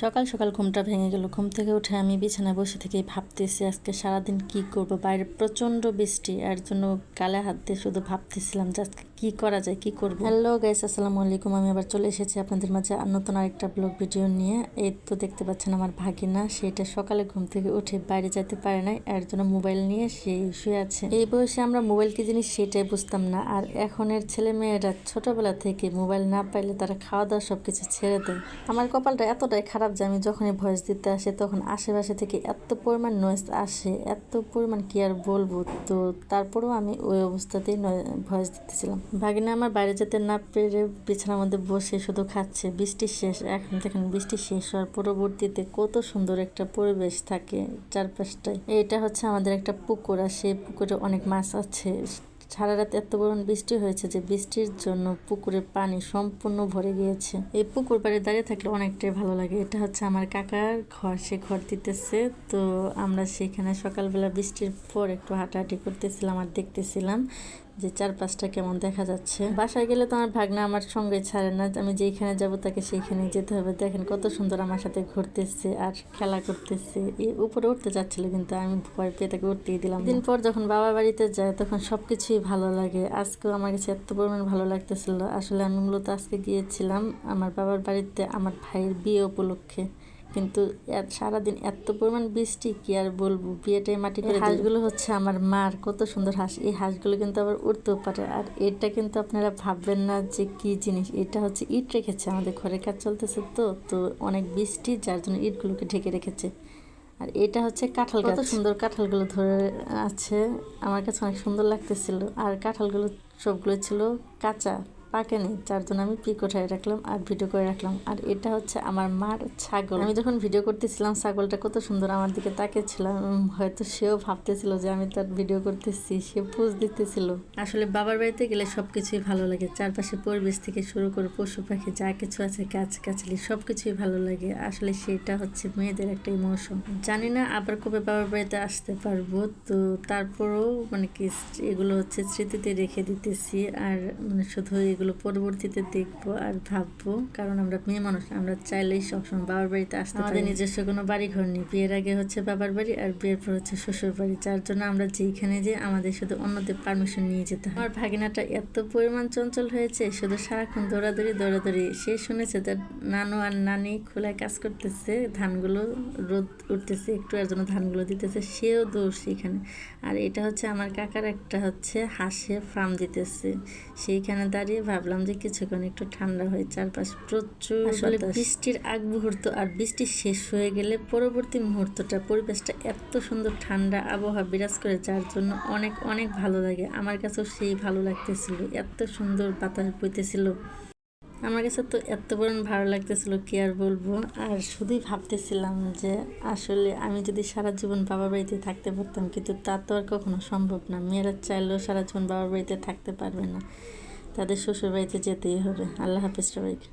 সকাল সকাল ঘুমটা ভেঙে গেল। ঘুম থেকে উঠে আমি বিছানায় বসে থেকেই ভাবতেছি আজকে সারাদিন কি করব। বাইরে প্রচণ্ড বৃষ্টি, এর জন্য গালে হাত দিয়ে শুধু ভাবতেছিলাম যে আজকে কী করা যায়, কী করবো। হ্যালো গাইস, আসসালামু আলাইকুম। আমি আবার চলে এসেছি আপনাদের মাঝে নতুন আরেকটা ব্লগ ভিডিও নিয়ে। এই তো দেখতে পাচ্ছেন আমার ভাগিনা, সেটা সকালে ঘুম থেকে উঠে বাইরে যেতে পারে নাই, এর জন্য মোবাইল নিয়ে সে শুয়ে আছে। এই বয়সে আমরা মোবাইল কি জিনিস সেটাই বুঝতাম না, আর এখনের ছেলে মেয়েরা ছোটবেলা থেকে মোবাইল না পাইলে তারা খাওয়া দাওয়া সবকিছু ছেড়ে দেয়। আমার কপালটা এতটাই খারাপ যে আমি যখনই ভয়েস দিতে আসে তখন আশেপাশে থেকে এত পরিমাণ নয়েজ আসে, এত পরিমাণ কি আর বলবো। তো তারপরেও আমি ওই অবস্থাতেই ভয়েস দিতেছিলাম। ভাগিনা আমার বাইরে যেতে না পেরে বিছানার মধ্যে বসে শুধু খাচ্ছে। বৃষ্টি শেষ, এখন দেখেন বৃষ্টি শেষ হওয়ার পরবর্তীতে কত সুন্দর একটা পরিবেশ থাকে চারপাশটায়। এটা হচ্ছে আমাদের একটা পুকুর, আর সেই পুকুরে অনেক মাছ আছে। সারা রাত এত পরিমাণ বৃষ্টি হয়েছে যে বৃষ্টির জন্য পুকুরের পানি সম্পূর্ণ ভরে গিয়েছে। এই পুকুর পাড়ে দাঁড়িয়ে থাকলে অনেকটাই ভালো লাগে। এটা হচ্ছে আমার কাকার ঘর, সে ঘর দিতেছে। তো আমরা সেখানে সকালবেলা বৃষ্টির পর একটু হাঁটাহাঁটি করতেছিলাম আর দেখতেছিলাম যে চারপাশটা কেমন দেখা যাচ্ছে। বাসায় গেলে তো আমার ভাগনা আমার সঙ্গে ছাড়ে না, আমি যেখানে যাব তাকে সেইখানে যেতে হবে। দেখেন কত সুন্দর আমার সাথে ঘুরতেছে আর খেলা করতেছে। উপরে উঠতে যাচ্ছিল কিন্তু আমি ভয় পেয়ে তাকে উঠতেই দিলাম। দিন পর যখন বাবার বাড়িতে যায় তখন সবকিছুই ভালো লাগে। আজকেও আমার কাছে এত পরিমাণ ভালো লাগতেছিল। আসলে আমি মূলত আজকে গিয়েছিলাম আমার বাবার বাড়িতে আমার ভাইয়ের বিয়ে উপলক্ষে, কিন্তু সারাদিন এত পরিমাণ বৃষ্টি কি আর বলবো, বিয়েটাই মাটি করে। হাঁসগুলো হচ্ছে আমার মার, কত সুন্দর হাঁস। এই হাঁসগুলো কিন্তু আবার উড়তেও পারে। আর এটা কিন্তু আপনারা ভাববেন না যে কি জিনিস, এটা হচ্ছে ইট রেখেছে, আমাদের ঘরের কাজ চলতেছে তো অনেক বৃষ্টি, যার জন্য ইটগুলোকে ঢেকে রেখেছে। আর এটা হচ্ছে কাঁঠাল গাছ, কত সুন্দর কাঁঠালগুলো ধরে আছে, আমার কাছে অনেক সুন্দর লাগতেছিল। আর কাঁঠালগুলো সবগুলো ছিল কাঁচা, পাকেনি, যার জন্য আমি পিক উঠায় রাখলাম আর ভিডিও করে রাখলাম। আর এটা হচ্ছে আমার মার ছাগল। আমি যখন ভিডিও করতেছিলাম ছাগলটা কত সুন্দর আমার দিকে তাকিয়েছিলাম, হয়তো সেও ভাবতেছিল যে আমি তার ভিডিও করতেছি, সে পোজ দিতেছিল। আসলে বাবার বাড়িতে গেলে সবকিছুই ভালো লাগে, চারপাশে পরিবেশ থেকে শুরু করে পশু পাখি যা কিছু আছে, গাছ গাছালি সবকিছুই ভালো লাগে। আসলে সেটা হচ্ছে মেয়েদের একটা ইমোশন। জানি না আবার কবে বাবার বাড়িতে আসতে পারবো, তো তারপরেও মানে কি এগুলো হচ্ছে স্মৃতিতে রেখে দিতেছি। আর মানে শুধু এগুলো পরবর্তীতে দেখবো আর ভাববো, কারণ আমরা মেয়ে মানুষ, আমরা চাইলেই সবসময় বাবার বাড়িতে আসতে পারি। আমাদের নিজস্ব কোনো বাড়ি ঘর নেই। বিয়ের আগে হচ্ছে বাবার বাড়ি আর বিয়ের পর হচ্ছে শ্বশুর বাড়ি, যার জন্য আমরা যেখানে যাই আমাদের শুধু অন্যদের পারমিশন নিয়ে যেতে হয়। আমার ভাগিনাটা এত পরিমাণ চঞ্চল হয়েছে, শুধু সারাক্ষণ দৌড়াদৌড়ি। সে শুনেছে তার নানু আর নানি খোলায় কাজ করতেছে, ধানগুলো রোদ উঠতেছে একটু, এর জন্য ধানগুলো দিতেছে, সেও দৌড়ছে এখানে। আর এটা হচ্ছে আমার কাকার একটা হচ্ছে হাঁসের ফার্ম দিতেছে, সেইখানে দাঁড়িয়ে ভাবলাম যে কিছুক্ষণ একটু ঠান্ডা হয়, চারপাশ প্রচুর। আসলে বৃষ্টির আগ মুহূর্ত আর বৃষ্টি শেষ হয়ে গেলে পরবর্তী মুহূর্তটা পরিবেশটা এত সুন্দর ঠান্ডা আবহাওয়া বিরাজ করে, যার জন্য অনেক অনেক ভালো লাগে। আমার কাছেও সেই ভালো লাগতেছিল, এত সুন্দর বাতাস বইতেছিল, আমার কাছে তো এত পরিমাণ ভালো লাগতেছিল কি আর বলবো। আর শুধুই ভাবতেছিলাম যে আসলে আমি যদি সারা জীবন বাবার বাড়িতে থাকতে পারতাম, কিন্তু তা তো আর কখনো সম্ভব না। মেয়েরা চাইলেও সারা জীবন বাবার বাড়িতে থাকতে পারবে না, তাদের শ্বশুর বাড়িতে যেতেই হবে। আল্লাহ হাফেজ সবাইকে।